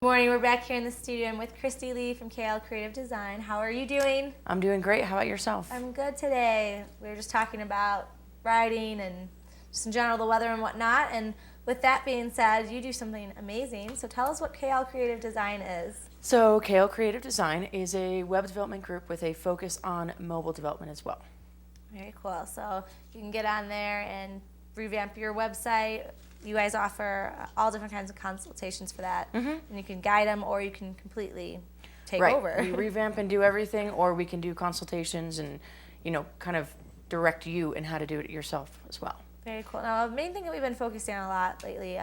Morning, we're back here in the studio. I'm with Christy Lee from KL Creative Design. How are you doing? I'm doing great. How about yourself? I'm good today. We were just talking about riding and just in general the weather and whatnot. And with that being said, you do something amazing. So tell us what KL Creative Design is. So KL Creative Design is a web development group with a focus on mobile development as well. Very cool. So you can get on there and revamp your website. You guys offer all different kinds of consultations for that. And you can guide them or you can completely take over. We revamp and do everything, or we can do consultations and, kind of direct you in how to do it yourself as well. Very cool. Now, the main thing that we've been focusing on a lot lately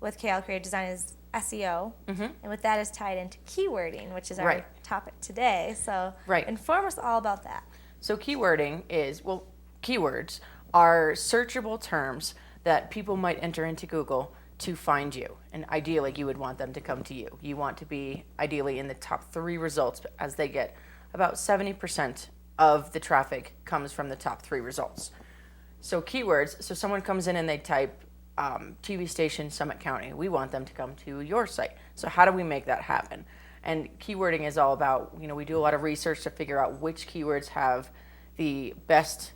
with KL Creative Design is SEO. And with that is tied into keywording, which is our topic today. So inform us all about that. So keywording is, keywords are searchable terms that people might enter into Google to find you. And ideally, you would want them to come to you. You want to be ideally in the top 3 results, as they get about 70% of the traffic comes from the top 3 results. So keywords, so someone comes in and they type TV station Summit County. We want them to come to your site. So how do we make that happen? And keywording is all about, we do a lot of research to figure out which keywords have the best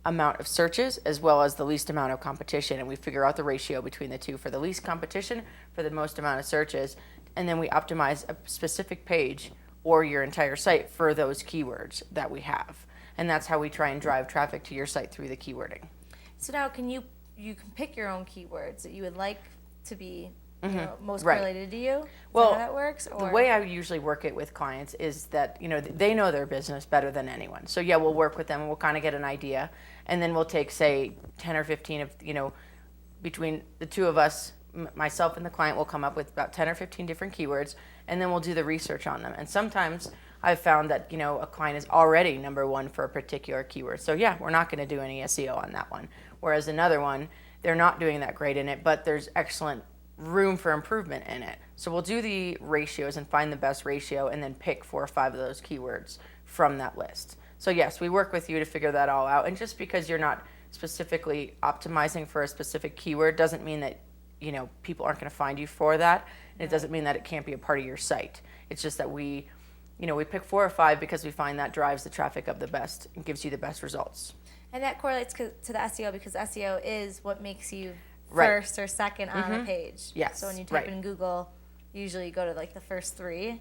amount of searches as well as the least amount of competition, and we figure out the ratio between the two for the least competition, for the most amount of searches, and then we optimize a specific page or your entire site for those keywords that we have. And that's how we try and drive traffic to your site through the keywording. So now you can pick your own keywords that you would like to be most correlated to you? Well, how that works? Or? The way I usually work it with clients is that, they know their business better than anyone. So yeah, we'll work with them and we'll kind of get an idea. And then we'll take, say, 10 or 15 of, between the two of us, myself and the client will come up with about 10 or 15 different keywords, and then we'll do the research on them. And sometimes I've found that, a client is already #1 for a particular keyword. So yeah, we're not going to do any SEO on that one. Whereas another one, they're not doing that great in it, but there's excellent room for improvement in it. So we'll do the ratios and find the best ratio and then pick 4 or 5 of those keywords from that list. So yes, we work with you to figure that all out. And just because you're not specifically optimizing for a specific keyword doesn't mean that, people aren't going to find you for that. And it doesn't mean that it can't be a part of your site. It's just that we pick 4 or 5 because we find that drives the traffic up the best and gives you the best results. And that correlates to the SEO because SEO is what makes you first or second on a page. Yes. So when you type in Google, usually you go to like the first 3.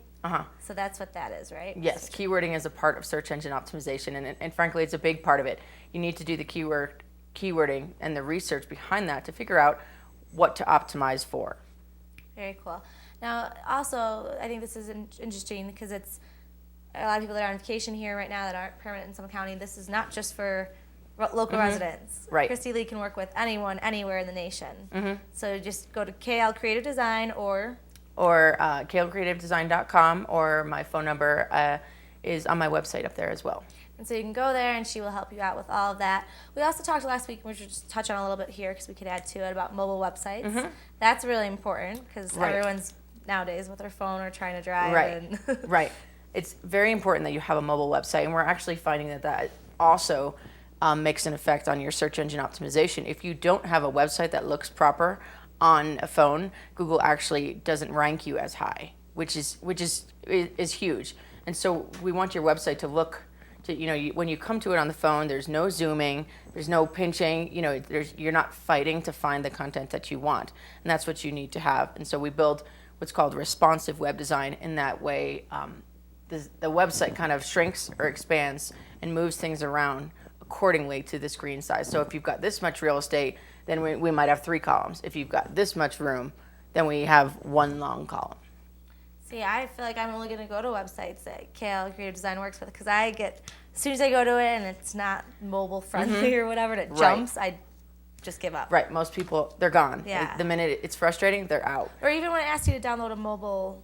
So that's what that is, right? Yes, keywording is a part of search engine optimization, and frankly, it's a big part of it. You need to do the keywording and the research behind that to figure out what to optimize for. Very cool. Now, also, I think this is interesting because it's a lot of people that are on vacation here right now that aren't permanent in Summit County. This is not just for local residents. Right. Christy Lee can work with anyone, anywhere in the nation. So just go to KL Creative Design or klcreativedesign.com, or my phone number is on my website up there as well. And so you can go there and she will help you out with all of that. We also talked last week, we should just touch on a little bit here because we could add to it about mobile websites. That's really important because everyone's nowadays with their phone or trying to drive. Right. It's very important that you have a mobile website, and we're actually finding that also makes an effect on your search engine optimization. If you don't have a website that looks proper on a phone, Google actually doesn't rank you as high, which is huge. And so we want your website to look when you come to it on the phone, there's no zooming, there's no pinching, you're not fighting to find the content that you want, and that's what you need to have. And so we build what's called responsive web design. In that way, the website kind of shrinks or expands and moves things around accordingly to the screen size. So if you've got this much real estate, then we might have 3 columns. If you've got this much room, then we have 1 long column. See, I feel like I'm only going to go to websites that KL Creative Design works with because as soon as I go to it and it's not mobile friendly or whatever, and it jumps, I just give up. Right. Most people, they're gone. Yeah. The minute it's frustrating, they're out. Or even when I ask you to download the mobile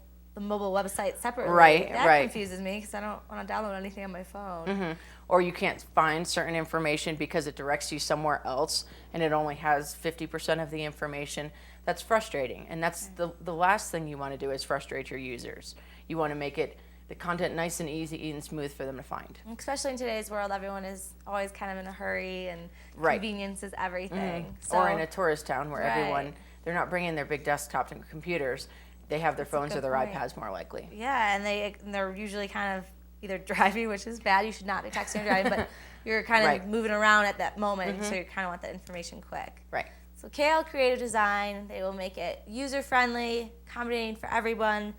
website separately. That confuses me because I don't want to download anything on my phone. Or you can't find certain information because it directs you somewhere else and it only has 50% of the information. That's frustrating. And that's the last thing you want to do is frustrate your users. You want to make the content nice and easy and smooth for them to find. Especially in today's world, everyone is always kind of in a hurry and convenience is everything. So, or in a tourist town where everyone, they're not bringing their big desktops and computers. they have their That's a phones or good their point. iPads more likely. Yeah, and they're usually kind of either driving, which is bad. You should not be texting or driving, but you're kind of Right. moving around at that moment, so you kind of want that information quick. Right. So KL Creative Design, they will make it user-friendly, accommodating for everyone.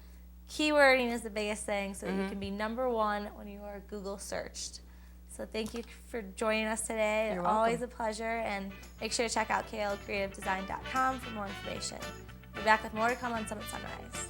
Keywording is the biggest thing, so that you can be number one when you are Google searched. So thank you for joining us today. You're Always welcome. a pleasure, and make sure to check out klcreativedesign.com for more information. We'll be back with more to come on Summit Sunrise.